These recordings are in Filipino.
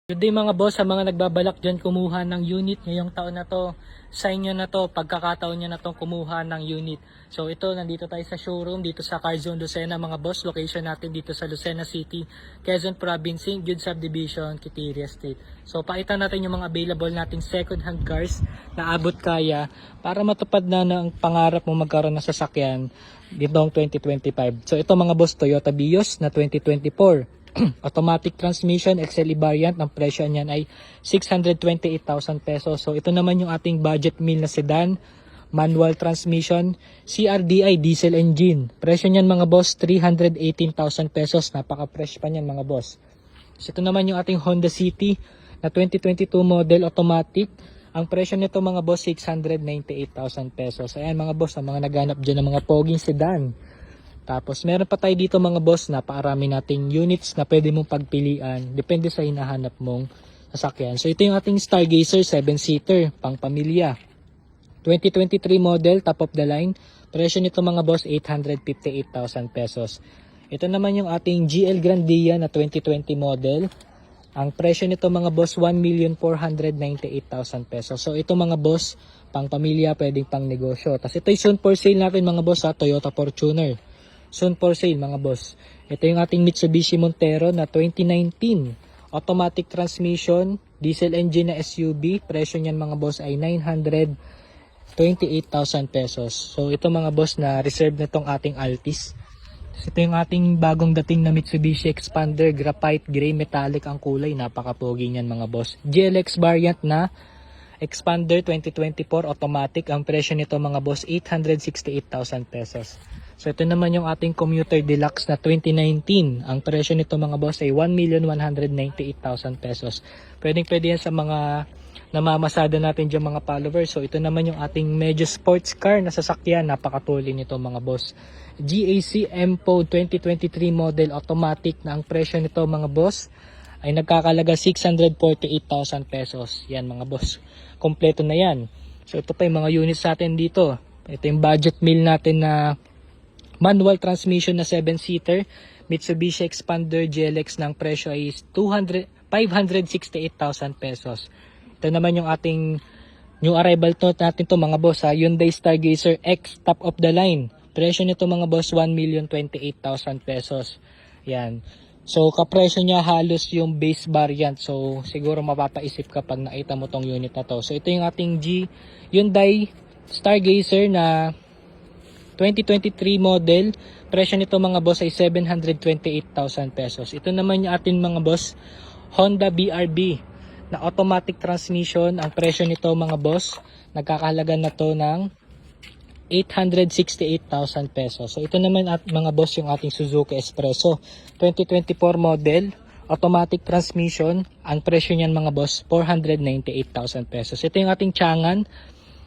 Good day mga boss, sa mga nagbabalak dyan kumuha ng unit ngayong taon na to, sa inyo na to, pagkakataon nyo na to kumuha ng unit. So ito, nandito tayo sa showroom, dito sa Carzon, Lucena mga boss. Location natin dito sa Lucena City, Quezon Province, St. Jude Subdivision, Quiteria State. So pakita natin yung mga available nating second hand cars na abot kaya para matupad na ang pangarap mo magkaroon ng sasakyan ditong 2025. So ito mga boss, Toyota Vios na 2024. Automatic transmission, XLE variant, ang presyo niyan ay 628,000 pesos. So ito naman yung ating budget meal na sedan, manual transmission, CRDI diesel engine. Presyo niyan mga boss 318,000 pesos. Napaka-fresh pa niyan mga boss. So ito naman yung ating Honda City na 2022 model automatic. Ang presyo nito mga boss 698,000 pesos. Ayan mga boss, ang mga naghanap diyan ng mga poging sedan. Tapos meron pa tayo dito mga boss, napakarami nating units na pwede mong pagpilian. Depende sa hinahanap mong sasakyan. So ito yung ating Stargazer 7-seater, pang pamilya. 2023 model, top of the line. Presyo nito mga boss, 858,000 pesos. Ito naman yung ating GL Grandia na 2020 model. Ang presyo nito mga boss, 1,498,000 pesos. So ito mga boss, pang pamilya, pwedeng pang negosyo. Tapos ito yung soon for sale natin mga boss, Toyota Fortuner. Soon for sale mga boss. Ito yung ating Mitsubishi Montero na 2019. Automatic transmission, diesel engine na SUV. Presyo niyan mga boss ay 928,000 pesos. So ito mga boss na reserve na itong ating Altis. Ito yung ating bagong dating na Mitsubishi Expander. Graphite gray metallic ang kulay. Napakapogi niyan mga boss. GLX variant na Expander 2024 automatic. Ang presyo nito mga boss 868,000 pesos. So ito naman yung ating Commuter Deluxe na 2019. Ang presyo nito mga boss ay 1,198,000 pesos. Pwede yan sa mga namamasada natin dyan mga followers. So ito naman yung ating medyo sports car na sasakyan. Napakatuli nito mga boss. GAC M-PO 2023 model automatic na ang presyo nito mga boss ay nagkakalaga 648,000 pesos. Yan mga boss. Kompleto na yan. So ito pa yung mga units natin dito. Ito yung budget meal natin na manual transmission na 7-seater, Mitsubishi Expander GLX ng presyo ay 568,000 pesos. Ito naman yung ating new arrival to natin to mga boss, Hyundai Stargazer X top of the line. Presyo nito mga boss 1,028,000 pesos. Yan. So kapresyo niya halos yung base variant. So siguro mapapaisip ka pag nakita mo tong unit na to. So ito yung ating Hyundai Stargazer na 2023 model. Presyo nito mga boss ay 728,000 pesos. Ito naman yung atin mga boss, Honda BRB na automatic transmission. Ang presyo nito mga boss, nagkakahalaga na to ng 868,000 pesos. So ito naman at mga boss yung ating Suzuki Espresso 2024 model, automatic transmission. Ang presyo niyan mga boss, 498,000 pesos. Ito yung ating Changan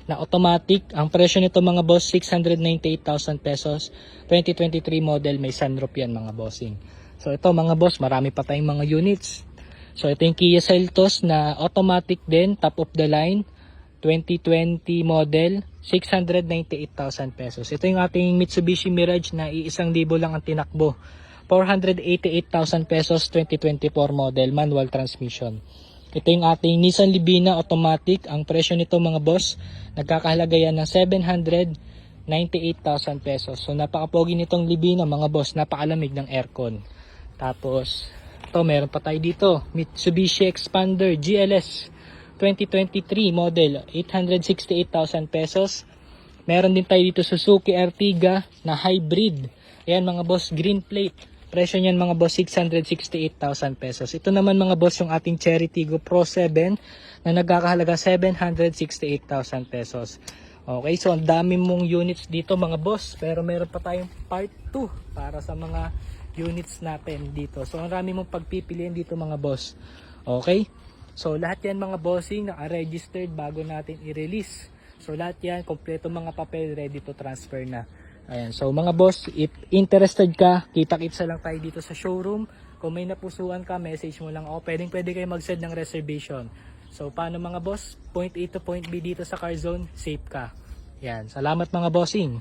na automatic. Ang presyo nito mga boss 698,000 pesos. 2023 model, may sunroof yan mga bossing. So ito mga boss, marami pa tayong mga units. So ito yung Kia Seltos na automatic din, top of the line, 2020 model, 698,000 pesos. Ito yung ating Mitsubishi Mirage na 1,000 lang ang tinakbo, 488,000 pesos, 2024 model, manual transmission. Ito yung ating Nissan Livina automatic. Ang presyo nito mga boss, nagkakahalaga yan ng 798,000 pesos. So napakapogi nitong Livina mga boss, napakalamig ng aircon. Tapos ito meron pa tayo dito, Mitsubishi Expander GLS 2023 model, 868,000 pesos. Meron din tayo dito Suzuki Ertiga na hybrid. Ayan mga boss, green plate. Presyo niyan mga boss 668,000 pesos. Ito naman mga boss yung ating Cherry Tiggo Pro 7 na nagkakahalaga 768,000 pesos. Okay, so ang dami mong units dito mga boss, pero meron pa tayong part 2 para sa mga units natin dito. So ang dami mong pagpipilian dito mga boss. Okay? So lahat yan mga bossing naka-registered bago natin i-release. So lahat yan, kompleto mga papel, ready to transfer na. Ayan, so mga boss, if interested ka, kita-kitsa lang tayo dito sa showroom. Kung may napusuan ka, message mo lang ako. Pwede kayo mag-send ng reservation. So paano mga boss? Point A to point B dito sa Carzon, safe ka. Yan, salamat mga bossing.